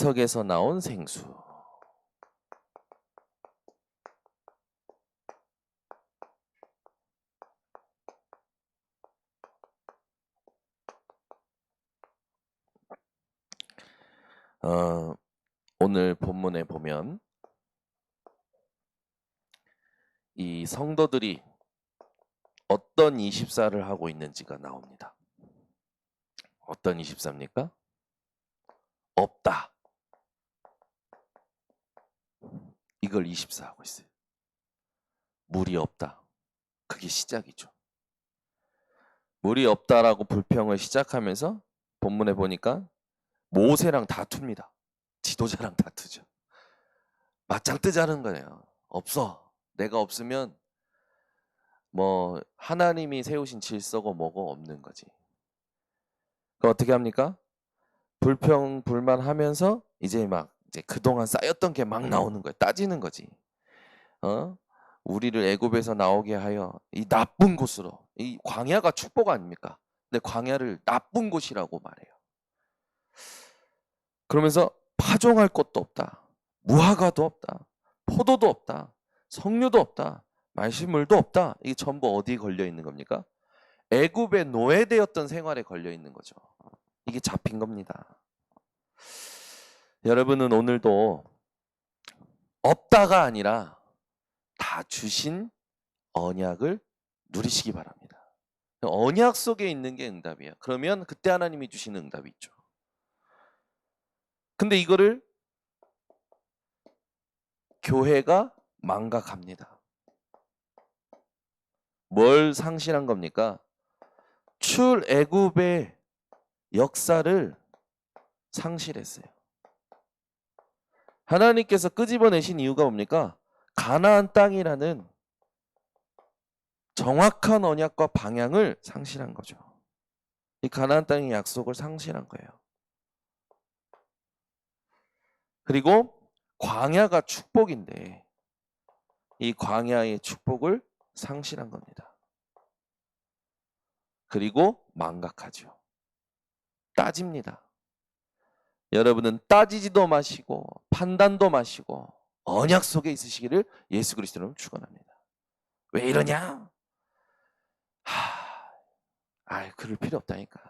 반석에서 나온 생수. 오늘 본문에 보면 이 성도들이 어떤 24를 하고 있는지가 나옵니다. 어떤 24입니까? 없다. 이걸 24 하고 있어요. 물이 없다. 그게 시작이죠. 물이 없다라고 불평을 시작하면서 본문에 보니까 모세랑 다툽니다. 지도자랑 다투죠. 맞짱 뜨자는 거예요. 없어. 내가 없으면 뭐 하나님이 세우신 질서고 뭐고 없는 거지. 그 어떻게 합니까? 불평 불만하면서 이제 그동안 쌓였던 게 막 나오는 거예요. 따지는 거지. 우리를 애굽에서 나오게 하여 이 나쁜 곳으로, 이 광야가 축복 아닙니까? 근데 광야를 나쁜 곳이라고 말해요. 그러면서 파종할 곳도 없다. 무화과도 없다. 포도도 없다. 석류도 없다. 말씀물도 없다. 이게 전부 어디에 걸려 있는 겁니까? 애굽에 노예되었던 생활에 걸려 있는 거죠. 이게 잡힌 겁니다. 여러분은 오늘도 없다가 아니라 다 주신 언약을 누리시기 바랍니다. 언약 속에 있는 게 응답이에요. 그러면 그때 하나님이 주시는 응답이 있죠. 근데 이거를 교회가 망각합니다. 뭘 상실한 겁니까? 출애굽의 역사를 상실했어요. 하나님께서 끄집어내신 이유가 뭡니까? 가나안 땅이라는 정확한 언약과 방향을 상실한 거죠. 이 가나안 땅의 약속을 상실한 거예요. 그리고 광야가 축복인데 이 광야의 축복을 상실한 겁니다. 그리고 망각하죠. 따집니다. 여러분은 따지지도 마시고 판단도 마시고 언약 속에 있으시기를 예수 그리스도로 축원합니다. 왜 이러냐? 그럴 필요 없다니까.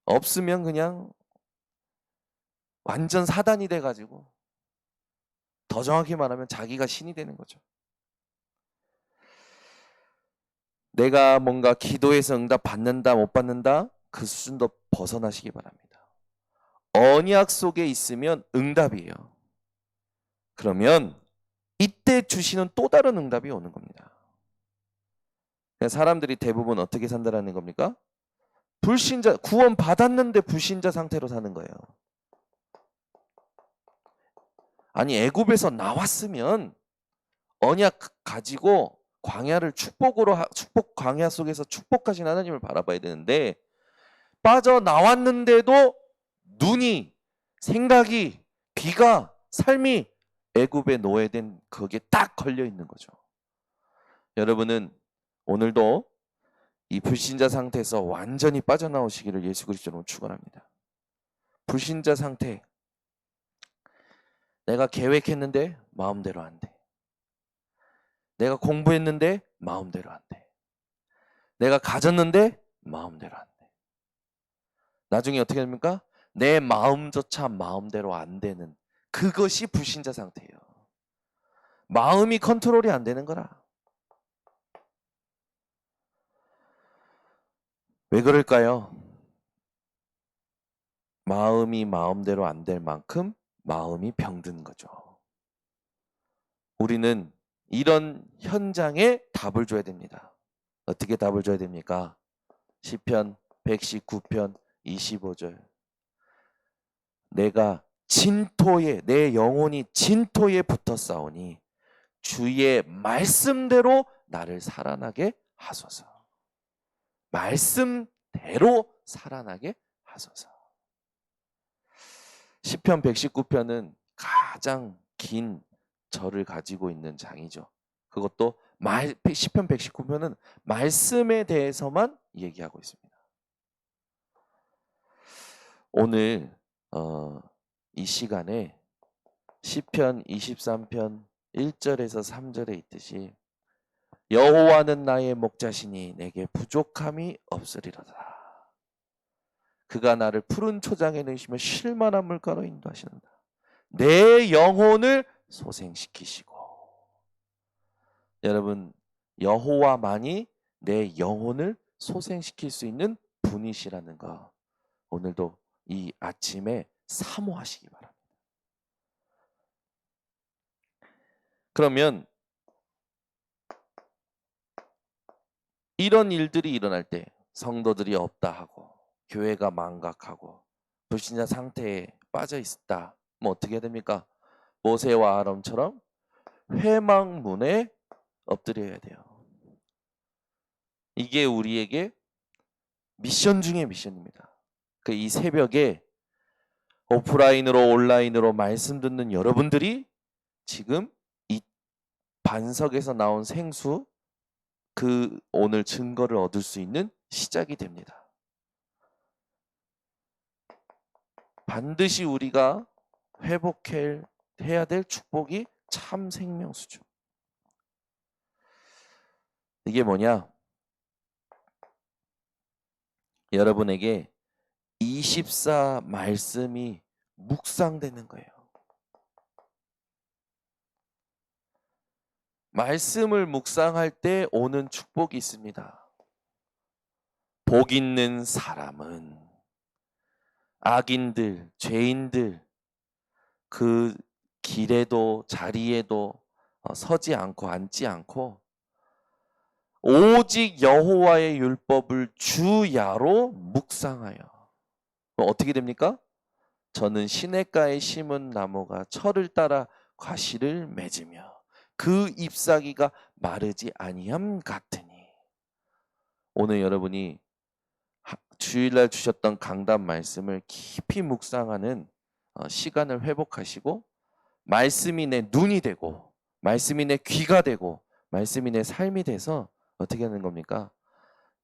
없으면 그냥 완전 사단이 돼가지고 더 정확히 말하면 자기가 신이 되는 거죠. 내가 뭔가 기도해서 응답 받는다 못 받는다 그 수준도 벗어나시기 바랍니다. 언약 속에 있으면 응답이에요. 그러면 이때 주시는 또 다른 응답이 오는 겁니다. 사람들이 대부분 어떻게 산다라는 겁니까? 불신자, 구원 받았는데 불신자 상태로 사는 거예요. 아니 애굽에서 나왔으면 언약 가지고 광야를 축복 광야 속에서 축복하신 하나님을 바라봐야 되는데 빠져나왔는데도 눈이, 생각이, 귀가, 삶이 애굽에 노예된 거기에 딱 걸려 있는 거죠. 여러분은 오늘도 이 불신자 상태에서 완전히 빠져나오시기를 예수 그리스도로 축원합니다. 불신자 상태, 내가 계획했는데 마음대로 안 돼. 내가 공부했는데 마음대로 안 돼. 내가 가졌는데 마음대로 안 돼. 나중에 어떻게 됩니까? 내 마음조차 마음대로 안 되는 그것이 불신자 상태예요. 마음이 컨트롤이 안 되는 거라. 왜 그럴까요? 마음이 마음대로 안 될 만큼 마음이 병든 거죠. 우리는 이런 현장에 답을 줘야 됩니다. 어떻게 답을 줘야 됩니까? 시편 119편 25절. 내가 진토에, 내 영혼이 진토에 붙어 싸우니 주의 말씀대로 나를 살아나게 하소서. 말씀대로 살아나게 하소서. 시편 119편은 가장 긴 절을 가지고 있는 장이죠. 그것도 시편 119편은 말씀에 대해서만 얘기하고 있습니다. 오늘 이 시간에 시편 23편 1절에서 3절에 있듯이 여호와는 나의 목자시니 내게 부족함이 없으리로다. 그가 나를 푸른 초장에 넣으시며 쉴 만한 물가로 인도하시는다. 내 영혼을 소생시키시고. 여러분, 여호와만이 내 영혼을 소생시킬 수 있는 분이시라는 거 오늘도 이 아침에 사모하시기 바랍니다. 그러면 이런 일들이 일어날 때 성도들이 없다 하고 교회가 망각하고 불신자 상태에 빠져 있다. 뭐 어떻게 됩니까? 모세와 아론처럼 회망문에 엎드려야 돼요. 이게 우리에게 미션 중에 미션입니다. 이 새벽에 오프라인으로 온라인으로 말씀 듣는 여러분들이 지금 이 반석에서 나온 생수 그 오늘 증거를 얻을 수 있는 시작이 됩니다. 반드시 우리가 회복해야 될 축복이 참 생명수죠. 이게 뭐냐? 여러분에게 24 말씀이 묵상되는 거예요. 말씀을 묵상할 때 오는 축복이 있습니다. 복 있는 사람은 악인들, 죄인들 그 길에도 자리에도 서지 않고 앉지 않고 오직 여호와의 율법을 주야로 묵상하여. 어떻게 됩니까? 저는 시냇가에 심은 나무가 철을 따라 과실을 맺으며 그 잎사귀가 마르지 아니함 같으니. 오늘 여러분이 주일날 주셨던 강단 말씀을 깊이 묵상하는 시간을 회복하시고 말씀이 내 눈이 되고 말씀이 내 귀가 되고 말씀이 내 삶이 돼서 어떻게 하는 겁니까?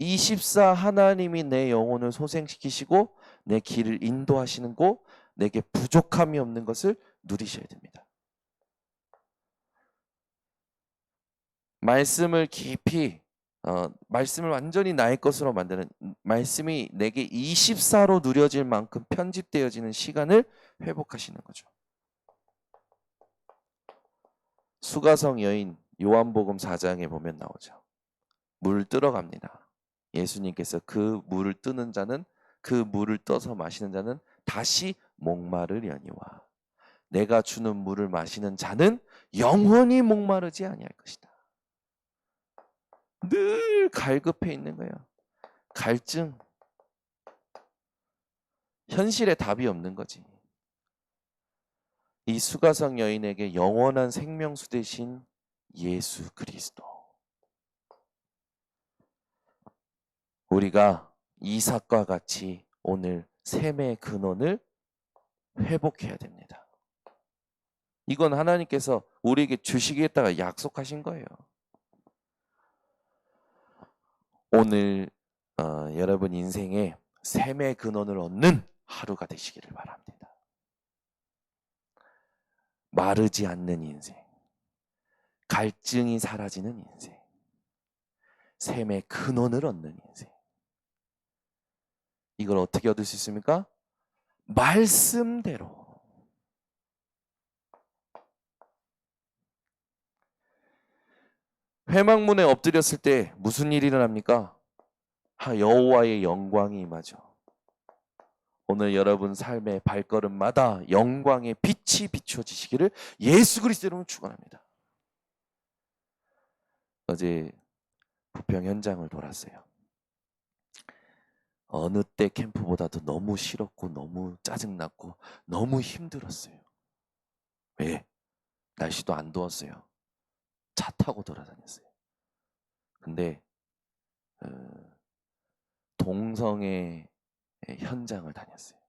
24 하나님이 내 영혼을 소생시키시고 내 길을 인도하시는 거 내게 부족함이 없는 것을 누리셔야 됩니다. 말씀을 깊이 말씀을 완전히 나의 것으로 만드는 말씀이 내게 24로 누려질 만큼 편집되어지는 시간을 회복하시는 거죠. 수가성 여인 요한복음 4장에 보면 나오죠. 물 뜨러 갑니다. 예수님께서 그 물을 뜨는 자는 그 물을 떠서 마시는 자는 다시 목마르려니와 내가 주는 물을 마시는 자는 영원히 목마르지 아니할 것이다. 늘 갈급해 있는 거예요. 갈증. 현실에 답이 없는 거지. 이 수가성 여인에게 영원한 생명수 되신 예수 그리스도. 우리가 이삭과 같이 오늘 샘의 근원을 회복해야 됩니다. 이건 하나님께서 우리에게 주시겠다가 약속하신 거예요. 오늘 여러분 인생에 샘의 근원을 얻는 하루가 되시기를 바랍니다. 마르지 않는 인생, 갈증이 사라지는 인생, 샘의 근원을 얻는 인생. 이걸 어떻게 얻을 수 있습니까? 말씀대로. 회막문에 엎드렸을 때 무슨 일이 일어납니까? 여호와의 영광이 임하죠. 오늘 여러분 삶의 발걸음마다 영광의 빛이 비춰지시기를 예수 그리스도 이름으로 축원합니다. 어제 부평 현장을 돌았어요. 어느 때 캠프보다도 너무 싫었고 너무 짜증났고 너무 힘들었어요. 왜? 날씨도 안 더웠어요. 차 타고 돌아다녔어요. 근데 동성애 현장을 다녔어요.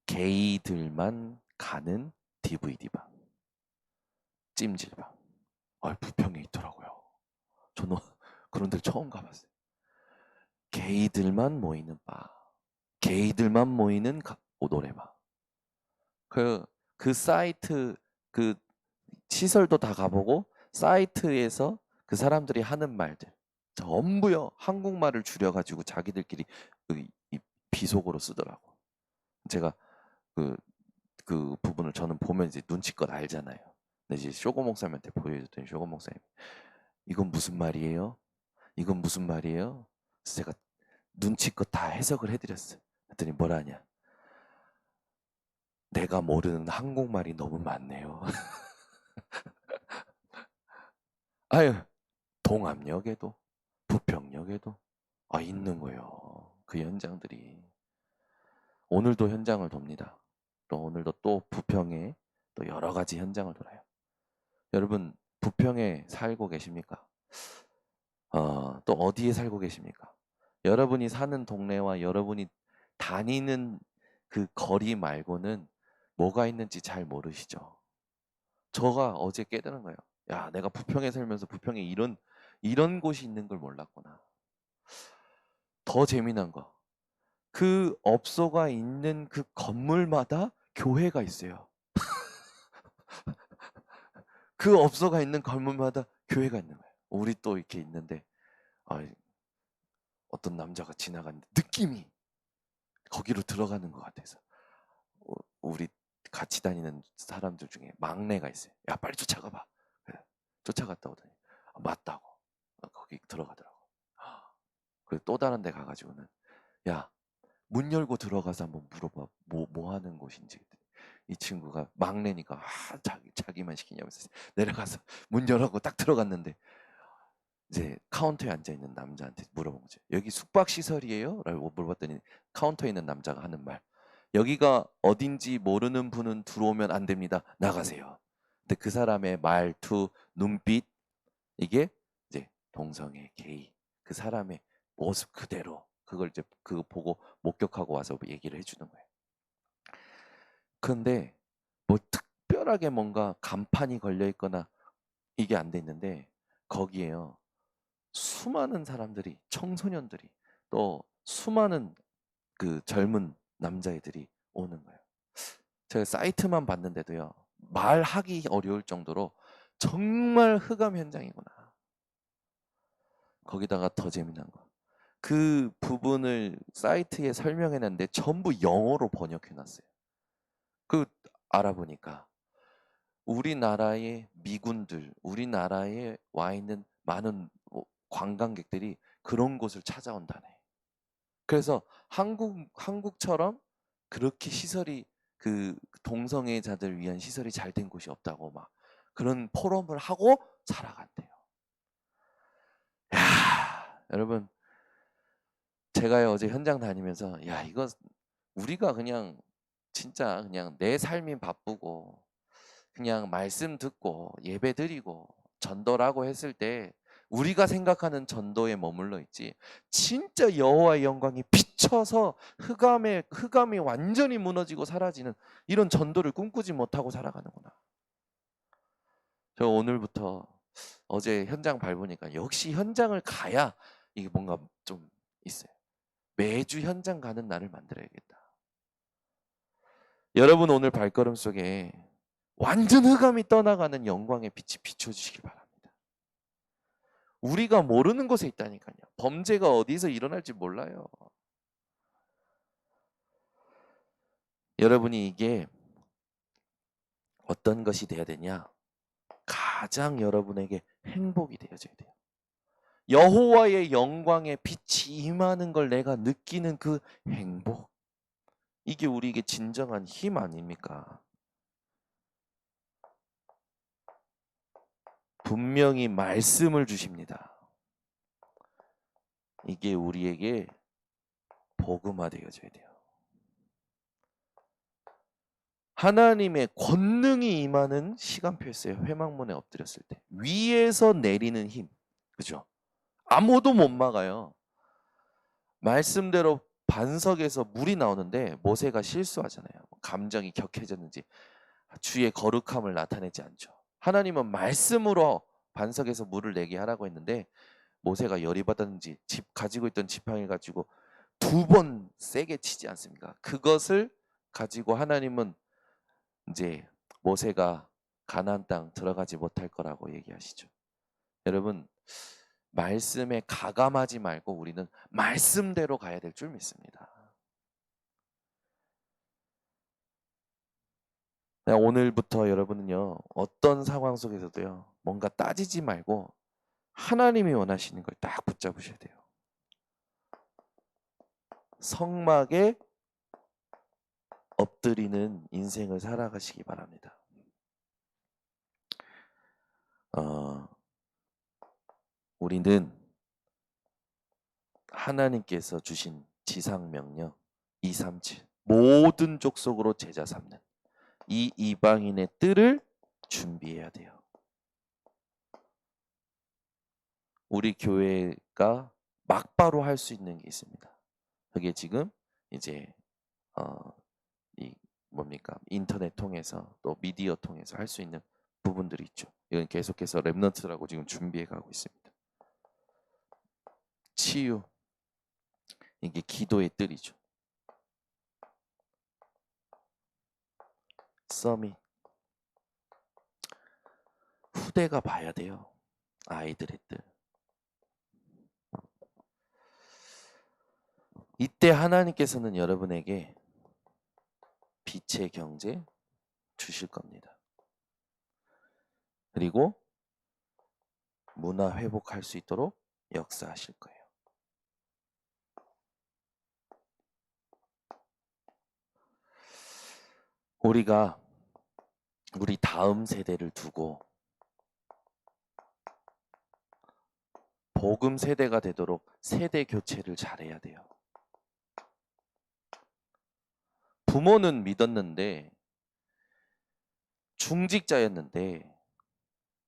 게이들만 가는 DVD방, 찜질방. 부평에 있더라고요. 저는 그런 데 처음 가봤어요. 게이들만 모이는 바. 게이들만 모이는 노래방. 그 사이트 그 시설도 다 가보고 사이트에서 그 사람들이 하는 말들 전부요 한국말을 줄여가지고 자기들끼리 이 비속어로 쓰더라고. 제가 그, 그 부분을 저는 보면 이제 눈치껏 알잖아요. 근데 이제 쇼고 목사님한테 보여줬더니 쇼고 목사님 이건 무슨 말이에요? 이건 무슨 말이에요? 그래서 제가 눈치껏 다 해석을 해드렸어요. 그랬더니 뭐라냐? 내가 모르는 한국말이 너무 많네요. 아유, 동암역에도 부평역에도 있는 거예요. 그 현장들이. 오늘도 현장을 돕니다. 또 오늘도 또 부평에 또 여러 가지 현장을 돌아요. 여러분 부평에 살고 계십니까? 또 어디에 살고 계십니까? 여러분이 사는 동네와 여러분이 다니는 그 거리 말고는 뭐가 있는지 잘 모르시죠? 저가 어제 깨달은 거예요. 야, 내가 부평에 살면서 부평에 이런 곳이 있는 걸 몰랐구나. 더 재미난 거. 그 업소가 있는 그 건물마다 교회가 있어요. 그 업소가 있는 건물마다 교회가 있는 거예요. 우리 또 이렇게 있는데 어떤 남자가 지나가는데 느낌이 거기로 들어가는 것 같아서 우리 같이 다니는 사람들 중에 막내가 있어요. 야 빨리 쫓아가봐. 쫓아갔다 오더니 맞다고 거기 들어가더라고. 그리고 또 다른 데 가가지고는 야 문 열고 들어가서 한번 물어봐 뭐 하는 곳인지. 이 친구가 막내니까 자기만 시키냐면서 내려가서 문 열고 딱 들어갔는데 이제 카운터에 앉아 있는 남자한테 물어본 거죠. 여기 숙박 시설이에요? 라고 물어봤더니 카운터에 있는 남자가 하는 말. 여기가 어딘지 모르는 분은 들어오면 안 됩니다. 나가세요. 근데 그 사람의 말투, 눈빛 이게 이제 동성애, 게이 그 사람의 모습 그대로 그걸 이제 그거 보고 목격하고 와서 얘기를 해주는 거예요. 근데 뭐 특별하게 뭔가 간판이 걸려 있거나 이게 안 돼 있는데 거기에요. 수많은 사람들이 청소년들이 또 수많은 그 젊은 남자애들이 오는 거예요. 제가 사이트만 봤는데도요. 말하기 어려울 정도로 정말 흑암 현장이구나. 거기다가 더 재미난 거. 그 부분을 사이트에 설명해놨는데 전부 영어로 번역해놨어요. 그 알아보니까 우리나라의 미군들, 우리나라에 와 있는 많은 관광객들이 그런 곳을 찾아온다네. 그래서 한국처럼 그렇게 시설이 그 동성애자들 위한 시설이 잘 된 곳이 없다고 막 그런 포럼을 하고 살아간대요. 야, 여러분 제가 어제 현장 다니면서 야 이거 우리가 그냥 진짜 그냥 내 삶이 바쁘고 그냥 말씀 듣고 예배 드리고 전도라고 했을 때 우리가 생각하는 전도에 머물러 있지 진짜 여호와의 영광이 비쳐서 흑암이 완전히 무너지고 사라지는 이런 전도를 꿈꾸지 못하고 살아가는구나. 저 오늘부터 어제 현장 밟으니까 역시 현장을 가야 이게 뭔가 좀 있어요. 매주 현장 가는 날을 만들어야겠다. 여러분 오늘 발걸음 속에 완전 흑암이 떠나가는 영광의 빛이 비춰주시길 바랍니다. 우리가 모르는 곳에 있다니까요. 범죄가 어디서 일어날지 몰라요. 여러분이 이게 어떤 것이 돼야 되냐? 가장 여러분에게 행복이 되어져야 돼요. 여호와의 영광의 빛이 임하는 걸 내가 느끼는 그 행복. 이게 우리에게 진정한 힘 아닙니까? 분명히 말씀을 주십니다. 이게 우리에게 복음화되어져야 돼요. 하나님의 권능이 임하는 시간표였어요. 회막문에 엎드렸을 때 위에서 내리는 힘, 그죠? 아무도 못 막아요. 말씀대로 반석에서 물이 나오는데 모세가 실수하잖아요. 감정이 격해졌는지 주의 거룩함을 나타내지 않죠. 하나님은 말씀으로 반석에서 물을 내게 하라고 했는데 모세가 열이 받았는지 가지고 있던 지팡이 가지고 두 번 세게 치지 않습니까? 그것을 가지고 하나님은 이제 모세가 가나안 땅 들어가지 못할 거라고 얘기하시죠. 여러분, 말씀에 가감하지 말고 우리는 말씀대로 가야 될 줄 믿습니다. 오늘부터 여러분은요, 어떤 상황 속에서도요, 뭔가 따지지 말고 하나님이 원하시는 걸 딱 붙잡으셔야 돼요. 성막에 엎드리는 인생을 살아가시기 바랍니다. 우리는 하나님께서 주신 지상명령 237 모든 족속으로 제자 삼는 이 이방인의 뜰을 준비해야 돼요. 우리 교회가 막바로 할 수 있는 게 있습니다. 그게 지금 이제 이 뭡니까? 인터넷 통해서 또 미디어 통해서 할 수 있는 부분들이 있죠. 이건 계속해서 렘넌트라고 지금 준비해 가고 있습니다. 치유, 이게 기도의 뜰이죠. 서밋, 후대가 봐야 돼요. 아이들의 뜰. 이때 하나님께서는 여러분에게 빛의 경제 주실 겁니다. 그리고 문화 회복할 수 있도록 역사하실 거예요. 우리가 우리 다음 세대를 두고 복음 세대가 되도록 세대 교체를 잘해야 돼요. 부모는 믿었는데 중직자였는데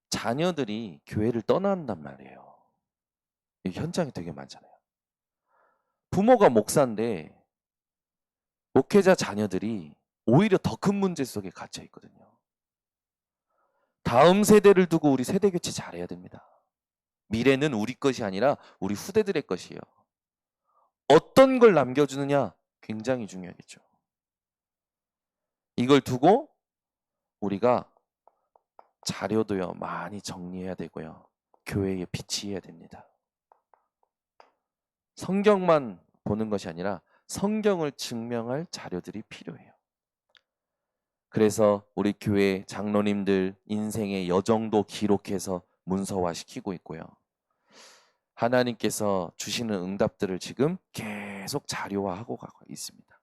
자녀들이 교회를 떠난단 말이에요. 이 현장이 되게 많잖아요. 부모가 목사인데 목회자 자녀들이 오히려 더 큰 문제 속에 갇혀 있거든요. 다음 세대를 두고 우리 세대 교체 잘해야 됩니다. 미래는 우리 것이 아니라 우리 후대들의 것이에요. 어떤 걸 남겨주느냐 굉장히 중요하겠죠. 이걸 두고 우리가 자료도요 많이 정리해야 되고요. 교회에 비치해야 됩니다. 성경만 보는 것이 아니라 성경을 증명할 자료들이 필요해요. 그래서 우리 교회 장로님들 인생의 여정도 기록해서 문서화시키고 있고요. 하나님께서 주시는 응답들을 지금 계속 자료화하고 가고 있습니다.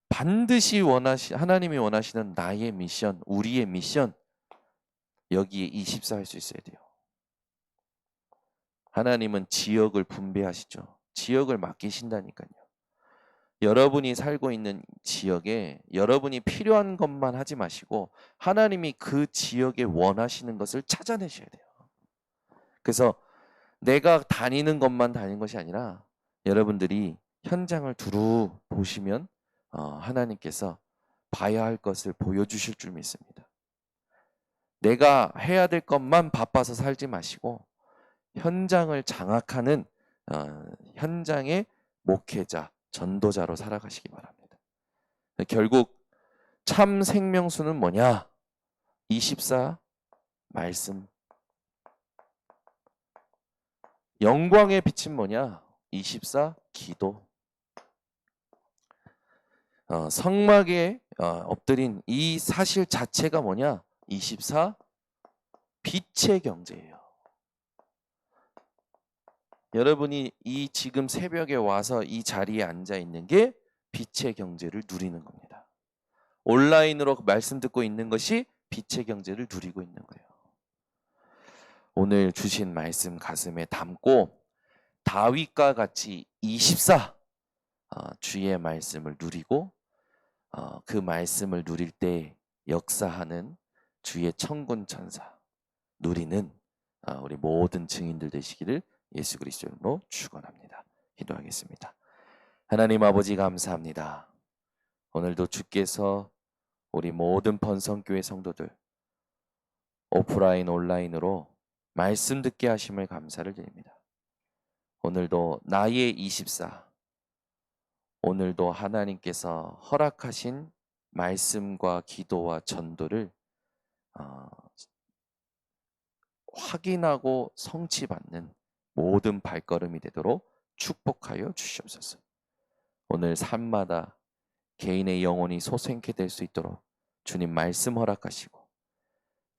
반드시 하나님이 원하시는 나의 미션, 우리의 미션 여기에 24 할 수 있어야 돼요. 하나님은 지역을 분배하시죠. 지역을 맡기신다니까요. 여러분이 살고 있는 지역에 여러분이 필요한 것만 하지 마시고 하나님이 그 지역에 원하시는 것을 찾아내셔야 돼요. 그래서 내가 다니는 것만 다니는 것이 아니라 여러분들이 현장을 두루 보시면 하나님께서 봐야 할 것을 보여주실 줄 믿습니다. 내가 해야 될 것만 바빠서 살지 마시고 현장을 장악하는 현장의 목회자, 전도자로 살아가시기 바랍니다. 결국 참 생명수는 뭐냐? 24 말씀. 영광의 빛은 뭐냐? 24 기도. 성막에 엎드린 이 사실 자체가 뭐냐? 24 빛의 경제예요. 여러분이 이 지금 새벽에 와서 이 자리에 앉아 있는 게 빛의 경제를 누리는 겁니다. 온라인으로 말씀 듣고 있는 것이 빛의 경제를 누리고 있는 거예요. 오늘 주신 말씀 가슴에 담고 다윗과 같이 24 주의 말씀을 누리고 그 말씀을 누릴 때 역사하는 주의 천군 천사 누리는 우리 모든 증인들 되시기를 예수 그리스도 이름으로 축원합니다. 기도하겠습니다. 하나님 아버지 감사합니다. 오늘도 주께서 우리 모든 번성교회 성도들 오프라인 온라인으로 말씀 듣게 하심을 감사를 드립니다. 오늘도 나의 24, 오늘도 하나님께서 허락하신 말씀과 기도와 전도를 어, 확인하고 성취받는 모든 발걸음이 되도록 축복하여 주시옵소서. 오늘 삶마다 개인의 영혼이 소생케 될 수 있도록 주님 말씀 허락하시고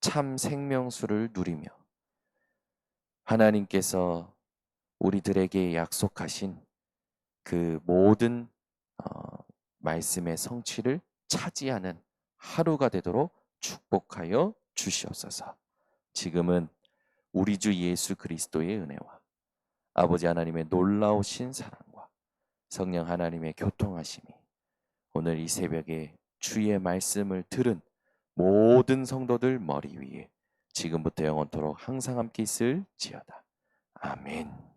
참 생명수를 누리며 하나님께서 우리들에게 약속하신 그 모든 말씀의 성취를 차지하는 하루가 되도록 축복하여 주시옵소서. 지금은 우리 주 예수 그리스도의 은혜와 아버지 하나님의 놀라우신 사랑과 성령 하나님의 교통하심이 오늘 이 새벽에 주의 말씀을 들은 모든 성도들 머리 위에 지금부터 영원토록 항상 함께 있을지어다. 아멘.